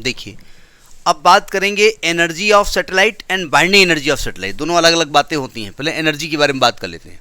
देखिए, अब बात करेंगे energy of satellite and binding energy of satellite. दोनों अलग अलग बातें होती हैं। पहले एनर्जी के बारे में बात कर लेते हैं।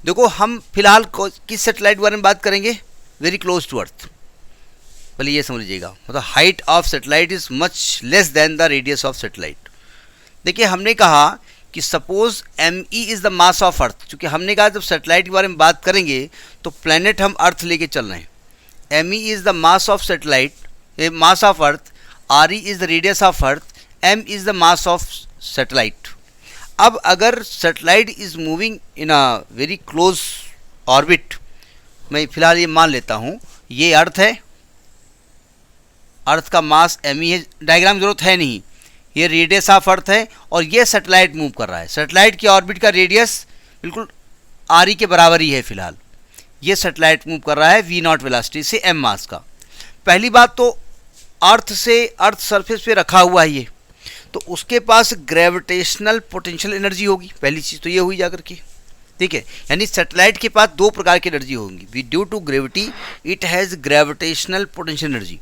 देखो, हम फिलहाल किस सैटेलाइट के बारे में बात करेंगे? Very close to earth. पहले ये समझ लीजिएगा, मतलब height of satellite is much less than the radius of satellite. देखिए, हमने कहा कि suppose M E is the mass of earth. चूँकि हमने कहा जब सैटेलाइट के बारे में बात करेंगे तो प्लैनेट हम अर्थ लेके चल रहे हैं। M E is the mass of satellite, mass of earth, R E is the radius of earth, M is the mass of satellite. अब अगर satellite is moving in a very close orbit, मैं फिलहाल ये मान लेता हूँ ये अर्थ है, अर्थ का मास एम ई है, डायग्राम जरूरत है नहीं, ये रेडियस ऑफ अर्थ है और ये सैटेलाइट मूव कर रहा है। सैटेलाइट की ऑर्बिट का रेडियस बिल्कुल आर ई के बराबर ही है। फिलहाल ये सैटेलाइट मूव कर रहा है वी नॉट वेलोसिटी से एम मास का। पहली बात तो अर्थ से, अर्थ सरफेस पे रखा हुआ है ये, तो उसके पास ग्रेविटेशनल पोटेंशियल एनर्जी होगी। पहली चीज़ तो ये हुई जाकर के, ठीक है। यानी सैटेलाइट के पास दो प्रकार की एनर्जी होंगी। Due to gravity it has gravitational potential energy.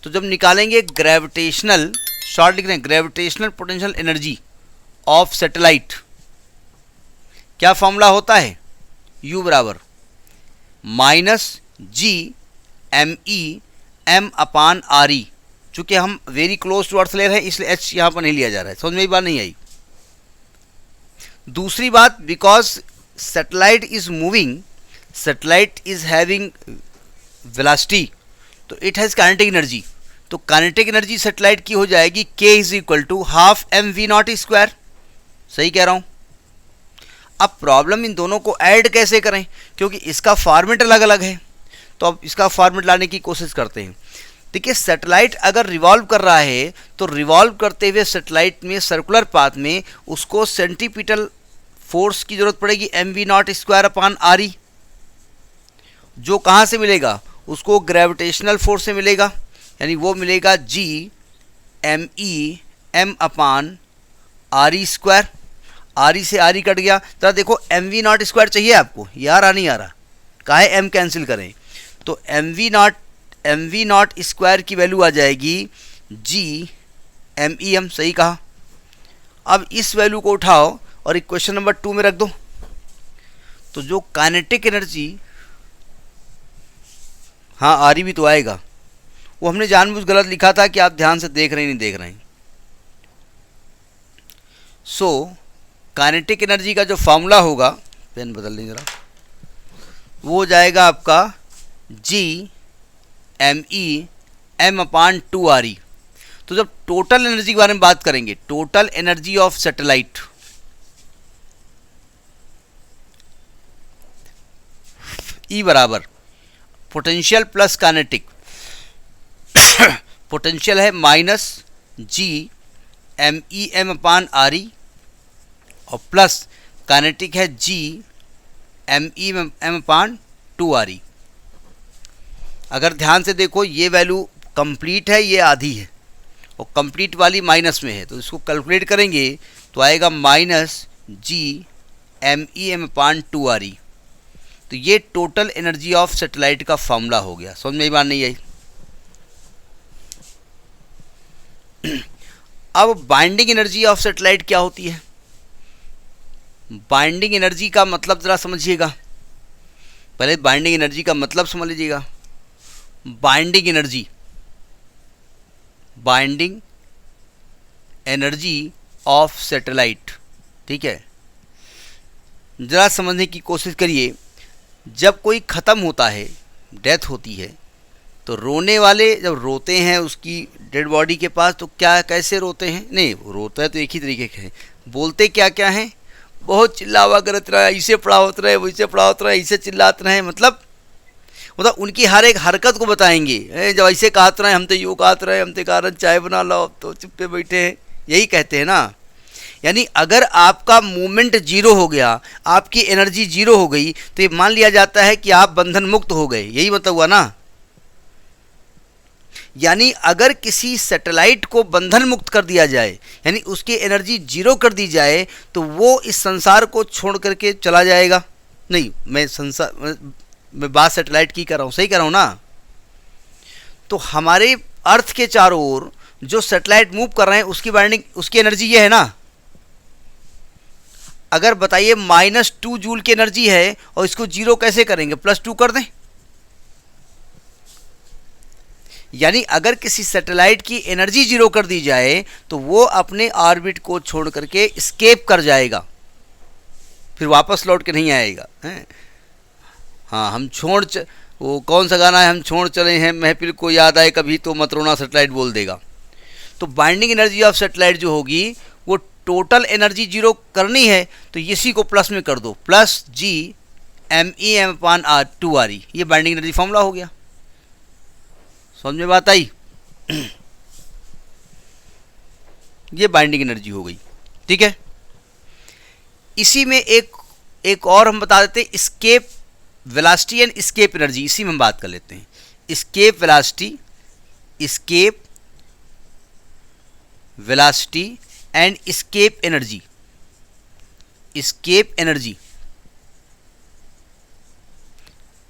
तो जब निकालेंगे ग्रेविटेशनल, शॉर्ट लिख रहे हैं, gravitational potential energy of satellite, क्या फॉर्मूला होता है? U बराबर minus G M E M upon R E. चूँकि हम वेरी क्लोज टू अर्थ ले रहे हैं इसलिए एच यहाँ पर नहीं लिया जा रहा है। समझ में ये बात नहीं आई? दूसरी बात, because satellite is moving, satellite is having velocity, तो इट हैज़ काइनेटिक एनर्जी। तो काइनेटिक एनर्जी सैटेलाइट की हो जाएगी k is equal to half M V naught square. सही कह रहा हूँ? अब प्रॉब्लम इन दोनों को ऐड कैसे करें, क्योंकि इसका फॉर्मेट अलग अलग है। तो अब इसका फॉर्मेट लाने की कोशिश करते हैं। देखिए, सैटेलाइट अगर रिवॉल्व कर रहा है तो रिवॉल्व करते हुए सैटेलाइट में सर्कुलर पाथ में उसको सेंटीपिटल फोर्स की जरूरत पड़ेगी M V naught square upon R E, जो कहाँ से मिलेगा? उसको ग्रेविटेशनल फोर्स से मिलेगा। यानी वो मिलेगा G M E M upon R E square. R E से आर ई कट गया। तो देखो, एम वी नॉट स्क्वायर चाहिए आपको, ये आ रहा नहीं आ रहा, काहे एम कैंसिल करें? तो एम वी नॉट स्क्वायर की वैल्यू आ जाएगी जी एम ई एम। सही कहा। अब इस वैल्यू को उठाओ और इक्वेशन नंबर 2 में रख दो। तो जो काइनेटिक एनर्जी, हाँ आर ई भी तो आएगा, वो हमने जानबूझ गलत लिखा था कि आप ध्यान से देख रहे हैं नहीं देख रहे हैं। सो काइनेटिक एनर्जी का जो फॉर्मूला होगा, पेन बदल लें ज़रा, वो हो जाएगा आपका G M E M upon 2 R E. तो जब टोटल एनर्जी के बारे में बात करेंगे, total energy of satellite, E बराबर पोटेंशियल प्लस काइनेटिक। पोटेंशियल है minus G M E M upon R E और प्लस काइनेटिक है G M E M upon 2 R E. अगर ध्यान से देखो, ये वैल्यू कंप्लीट है, ये आधी है और कंप्लीट वाली माइनस में है। तो इसको कैलकुलेट करेंगे तो आएगा minus G M E M upon 2 R E. तो ये टोटल एनर्जी ऑफ सैटेलाइट का फॉर्मूला हो गया। समझ में बात नहीं आई? अब बाइंडिंग एनर्जी ऑफ सैटेलाइट क्या होती है? बाइंडिंग एनर्जी का मतलब ज़रा समझिएगा। पहले बाइंडिंग एनर्जी का मतलब समझ लीजिएगा। बाइंडिंग एनर्जी ऑफ सैटेलाइट, ठीक है। ज़रा समझने की कोशिश करिए। जब कोई ख़त्म होता है, डेथ होती है, तो रोने वाले जब रोते हैं उसकी डेड बॉडी के पास, तो क्या कैसे रोते हैं? नहीं, रोता है तो एक ही तरीके के हैं। बोलते क्या क्या हैं? बहुत चिल्लावा करत रहा है, इसे पढ़ावत रहे, वैसे पढ़ावत रहे, इसे चिल्लात रहे, मतलब उनकी हर एक हरकत को बताएंगे। जब ऐसे कहत रहे, हम तो यूँ कहत रहे, हम तो कारण चाय बना लो, तो चुप्पे बैठे हैं, यही कहते हैं ना। यानी अगर आपका मूवमेंट जीरो हो गया, आपकी एनर्जी जीरो हो गई, तो ये मान लिया जाता है कि आप बंधन मुक्त हो गए। यही मतलब हुआ ना। यानी अगर किसी सैटेलाइट को बंधन मुक्त कर दिया जाए, यानी उसकी एनर्जी जीरो कर दी जाए, तो वो इस संसार को छोड़ करके चला जाएगा। नहीं, मैं बात सैटेलाइट की कर रहा हूँ, सही कर रहा हूँ ना। तो हमारे अर्थ के चारों ओर जो सैटेलाइट मूव कर रहे हैं उसकी बाइंडिंग, उसकी एनर्जी ये है ना। अगर बताइए -2 जूल की एनर्जी है और इसको जीरो कैसे करेंगे, +2 कर दें। यानी अगर किसी सैटेलाइट की एनर्जी जीरो कर दी जाए तो वो अपने ऑर्बिट को छोड़ करके एस्केप कर जाएगा, फिर वापस लौट के नहीं आएगा है। हाँ, वो कौन सा गाना है, हम छोड़ चले हैं महफिल को याद आए कभी तो मत रोना, सैटेलाइट बोल देगा। तो बाइंडिंग एनर्जी ऑफ सैटेलाइट जो होगी वो टोटल एनर्जी जीरो करनी है तो इसी को प्लस में कर दो, +GMEM/2RE, ये बाइंडिंग एनर्जी फॉर्मूला हो गया। समझ में बात आई? ये बाइंडिंग एनर्जी हो गई, ठीक है। इसी में एक और हम बता देते हैं, escape velocity and escape energy, इसी में हम बात कर लेते हैं। Escape velocity and escape energy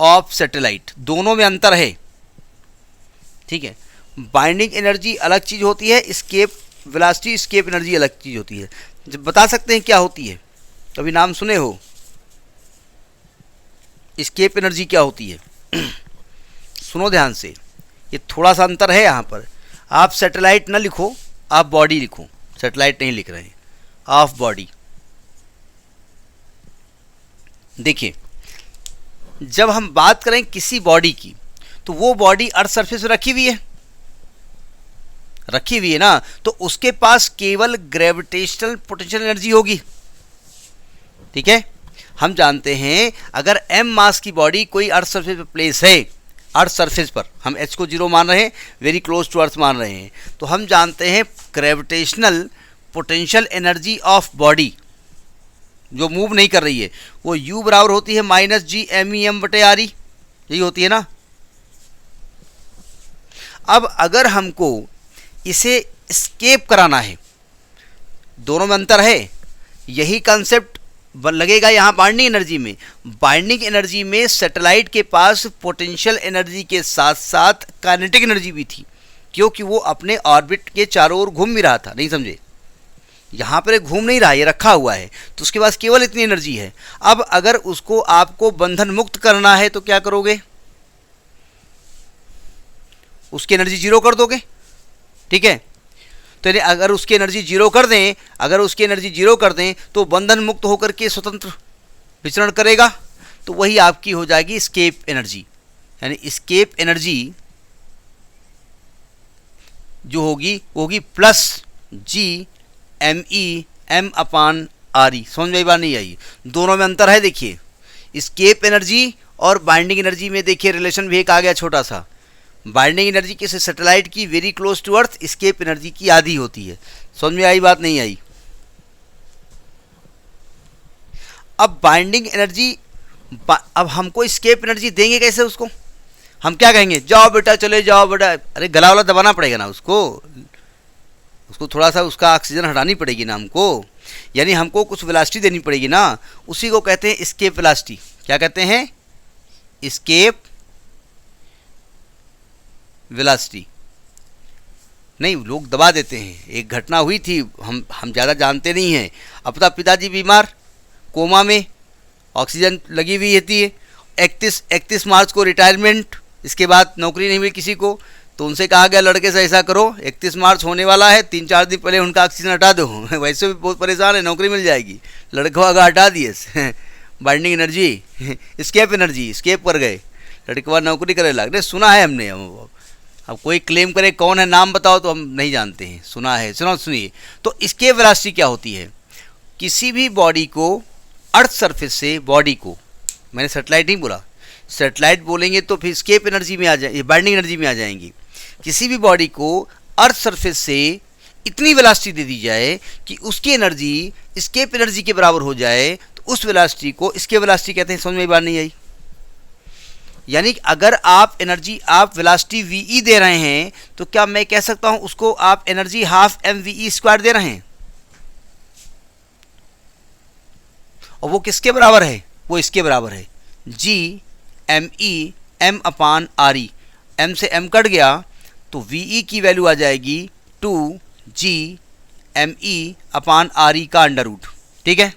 of satellite, दोनों में अंतर है, ठीक है। बाइंडिंग एनर्जी अलग चीज होती है, एस्केप वेलोसिटी एस्केप एनर्जी अलग चीज होती है। जब बता सकते हैं क्या होती है, कभी नाम सुने हो? एस्केप एनर्जी क्या होती है? सुनो ध्यान से, ये थोड़ा सा अंतर है यहाँ पर। आप सैटेलाइट ना लिखो, आप बॉडी लिखो, सैटेलाइट नहीं लिख रहे हैं, ऑफ बॉडी। देखिए, जब हम बात करें किसी बॉडी की तो वो बॉडी अर्थ सरफेस पे रखी हुई है ना, तो उसके पास केवल ग्रेविटेशनल पोटेंशियल एनर्जी होगी, ठीक है। हम जानते हैं अगर m मास की बॉडी कोई अर्थ सरफेस पर प्लेस है, अर्थ सरफेस पर हम h को 0 मान रहे हैं, वेरी क्लोज टू अर्थ मान रहे हैं, तो हम जानते हैं gravitational potential energy of body जो मूव नहीं कर रही है वो U बराबर होती है -GMEM/RE, यही होती है ना। अब अगर हमको इसे एस्केप कराना है, दोनों में अंतर है, यही कंसेप्ट लगेगा यहाँ बाइंडिंग एनर्जी में। बाइंडिंग एनर्जी में सैटेलाइट के पास पोटेंशियल एनर्जी के साथ साथ काइनेटिक एनर्जी भी थी, क्योंकि वो अपने ऑर्बिट के चारों ओर घूम भी रहा था, नहीं समझे? यहाँ पर घूम नहीं रहा, ये रखा हुआ है, तो उसके पास केवल इतनी एनर्जी है। अब अगर उसको आपको बंधन मुक्त करना है तो क्या करोगे? उसकी एनर्जी जीरो कर दोगे, ठीक है। तो अगर उसकी एनर्जी जीरो कर दें तो बंधन मुक्त होकर के स्वतंत्र विचरण करेगा, तो वही आपकी हो जाएगी एस्केप एनर्जी। यानी एस्केप एनर्जी जो होगी +GMEM/RE। समझ में बात नहीं आई? दोनों में अंतर है। देखिए, एस्केप एनर्जी और बाइंडिंग एनर्जी में देखिए रिलेशन भी एक आ गया छोटा सा। बाइंडिंग एनर्जी किसी सैटेलाइट की very close to earth, escape energy की आधी होती है। समझ में आई बात नहीं आई? अब बाइंडिंग एनर्जी, अब हमको एस्केप एनर्जी देंगे कैसे उसको? हम क्या कहेंगे? जाओ बेटा, चले जाओ बेटा। अरे गला वाला दबाना पड़ेगा ना उसको थोड़ा सा उसका ऑक्सीजन हटानी पड़ेगी ना हमको, यानी हमको कुछ वेलोसिटी देनी पड़ेगी ना। उसी को कहते हैं एस्केप वेलोसिटी। क्या कहते हैं? Escape velocity. नहीं, लोग दबा देते हैं। एक घटना हुई थी, हम ज़्यादा जानते नहीं हैं। अपना पिताजी बीमार, कोमा में, ऑक्सीजन लगी हुई रहती है। 31 मार्च को रिटायरमेंट, इसके बाद नौकरी नहीं मिली किसी को, तो उनसे कहा गया लड़के से ऐसा करो, 31 मार्च होने वाला है, 3-4 दिन पहले उनका ऑक्सीजन हटा दो। वैसे भी बहुत परेशान है, नौकरी मिल जाएगी। लड़का अगर हटा दिए binding energy, escape energy, escape कर गए, लड़के बाद नौकरी करे लग। सुना है हमने। अब कोई क्लेम करे कौन है, नाम बताओ, तो हम नहीं जानते हैं, सुना है। सुनिए, तो एस्केप वेलोसिटी क्या होती है? किसी भी बॉडी को अर्थ सरफेस से, बॉडी को, मैंने सैटेलाइट नहीं बोला, सैटेलाइट बोलेंगे तो फिर एस्केप एनर्जी में आ जाए, बाइंडिंग एनर्जी में आ जाएंगी। किसी भी बॉडी को अर्थ सरफेस से इतनी वेलोसिटी दे दी जाए कि उसकी एनर्जी एस्केप एनर्जी के बराबर हो जाए, तो उस वेलोसिटी को एस्केप वेलोसिटी कहते हैं। समझ में बात नहीं आई? यानी अगर आप वेलोसिटी वी दे रहे हैं तो क्या मैं कह सकता हूं उसको आप एनर्जी ½ दे रहे हैं, और वो किसके बराबर है? वो इसके बराबर है, GMEM/RE। m से m कट गया तो VE की वैल्यू आ जाएगी 2GME/RE का अंडर रूट, ठीक है।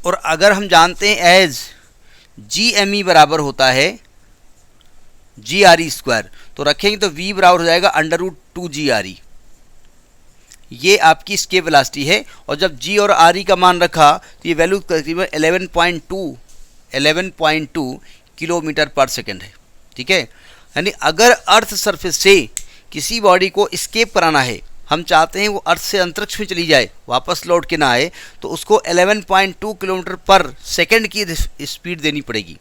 और अगर हम जानते हैं एज GME बराबर होता है GRE स्क्वायर, तो रखेंगे तो V बराबर हो जाएगा अंडर रूट 2GRE। ये आपकी एस्केप वेलोसिटी है, और जब G और RE का मान रखा तो ये वैल्यू तकरीबन 11.2 किलोमीटर पर सेकेंड है, ठीक है। यानी अगर अर्थ सरफेस से किसी बॉडी को एस्केप कराना है, हम चाहते हैं वो अर्थ से अंतरिक्ष में चली जाए, वापस लौट के ना आए, तो उसको 11.2 किलोमीटर पर सेकेंड की स्पीड देनी पड़ेगी।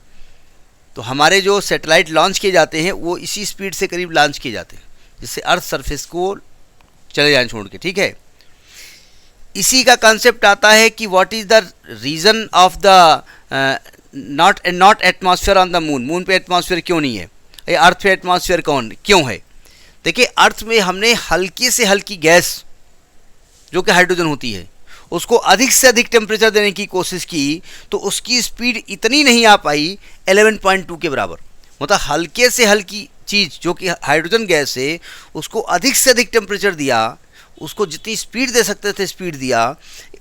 तो हमारे जो सैटेलाइट लॉन्च किए जाते हैं वो इसी स्पीड से करीब लॉन्च किए जाते हैं, जिससे अर्थ सरफेस को चले जाएं छोड़ के, ठीक है। इसी का कंसेप्ट आता है कि what is the reason of the not atmosphere on the moon. Moon पे एटमॉस्फेयर क्यों नहीं है, ये अर्थ पे एटमॉस्फेयर क्यों है। देखिए, अर्थ में हमने हल्की से हल्की गैस जो कि हाइड्रोजन होती है उसको अधिक से अधिक टेम्परेचर देने की कोशिश की, तो उसकी स्पीड इतनी नहीं आ पाई 11.2 के बराबर। मतलब हल्के से हल्की चीज़ जो कि हाइड्रोजन गैस है उसको अधिक से अधिक टेम्परेचर दिया, उसको जितनी स्पीड दे सकते थे स्पीड दिया,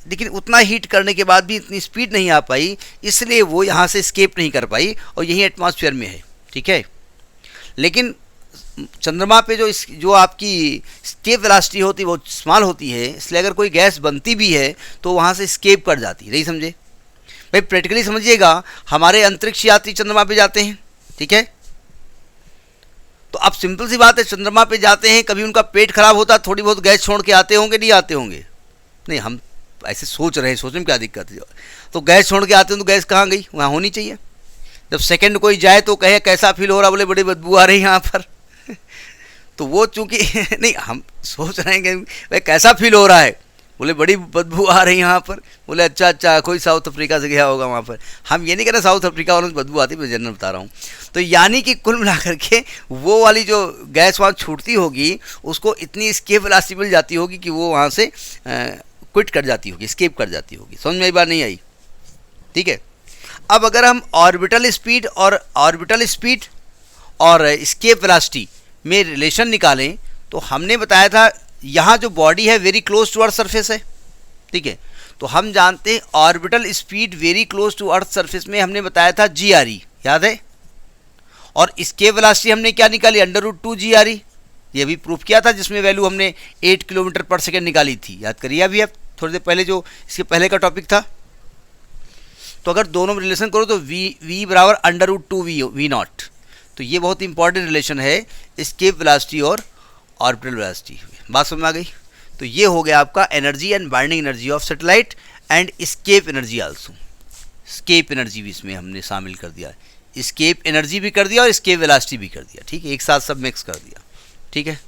लेकिन उतना हीट करने के बाद भी इतनी स्पीड नहीं आ पाई, इसलिए वो यहाँ से एस्केप नहीं कर पाई और यही एटमॉस्फेयर में है, ठीक है। लेकिन चंद्रमा पे जो आपकी एस्केप वेलोसिटी होती है वो स्मॉल होती है, इसलिए अगर कोई गैस बनती भी है तो वहाँ से एस्केप कर जाती है। नहीं समझे भाई, प्रैक्टिकली समझिएगा। हमारे अंतरिक्ष यात्री चंद्रमा पे जाते हैं, ठीक है, तो अब सिंपल सी बात है, चंद्रमा पे जाते हैं, कभी उनका पेट खराब होता, थोड़ी बहुत गैस छोड़ के आते होंगे, नहीं आते होंगे? नहीं, हम ऐसे सोच रहे हैं, सोचने में क्या दिक्कत है। तो गैस छोड़ के आते हैं तो गैस कहाँ गई, वहाँ होनी चाहिए। जब सेकंड कोई जाए तो कहे कैसा फील हो रहा, बोले बड़ी बदबू आ रही है यहाँ पर तो वो चूंकि नहीं, हम सोच रहे हैं कि भाई कैसा फील हो रहा है, बोले बड़ी बदबू आ रही है यहाँ पर, बोले अच्छा कोई साउथ अफ्रीका से गया होगा वहाँ पर। हम ये नहीं कह रहे साउथ अफ्रीका वालों से बदबू आती, मैं जनरल बता रहा हूँ। तो यानी कि कुल मिलाकर के वो वाली जो गैस वहाँ छूटती होगी उसको इतनी एस्केप वेलोसिटी मिल जाती होगी कि वो वहाँ से क्विट कर जाती होगी, एस्केप कर जाती होगी। समझ में एक बार नहीं आई, ठीक है। अब अगर हम ऑर्बिटल स्पीड और एस्केप वेलोसिटी में रिलेशन निकालें, तो हमने बताया था यहाँ जो बॉडी है very close to earth surface है, ठीक है। तो हम जानते हैं orbital speed very close to earth surface में हमने बताया था GRE, याद है। और एस्केप वेलोसिटी हमने क्या निकाली, √2GRE, ये भी प्रूफ किया था, जिसमें वैल्यू हमने 8 किलोमीटर पर सेकेंड निकाली थी, याद करिए अभी आप थोड़ी देर पहले जो इसके पहले का टॉपिक था। तो अगर दोनों में रिलेशन करो तो V बराबर √2V0, तो ये बहुत इंपॉर्टेंट रिलेशन है एस्केप वेलोसिटी और ऑर्बिटल वेलोसिटी। बात समझ में आ गई। तो ये हो गया आपका energy and binding energy of satellite and escape energy also. Escape energy भी इसमें हमने शामिल कर दिया, एस्केप एनर्जी भी कर दिया और एस्केप वेलोसिटी भी कर दिया, ठीक है, एक साथ सब मिक्स कर दिया, ठीक है।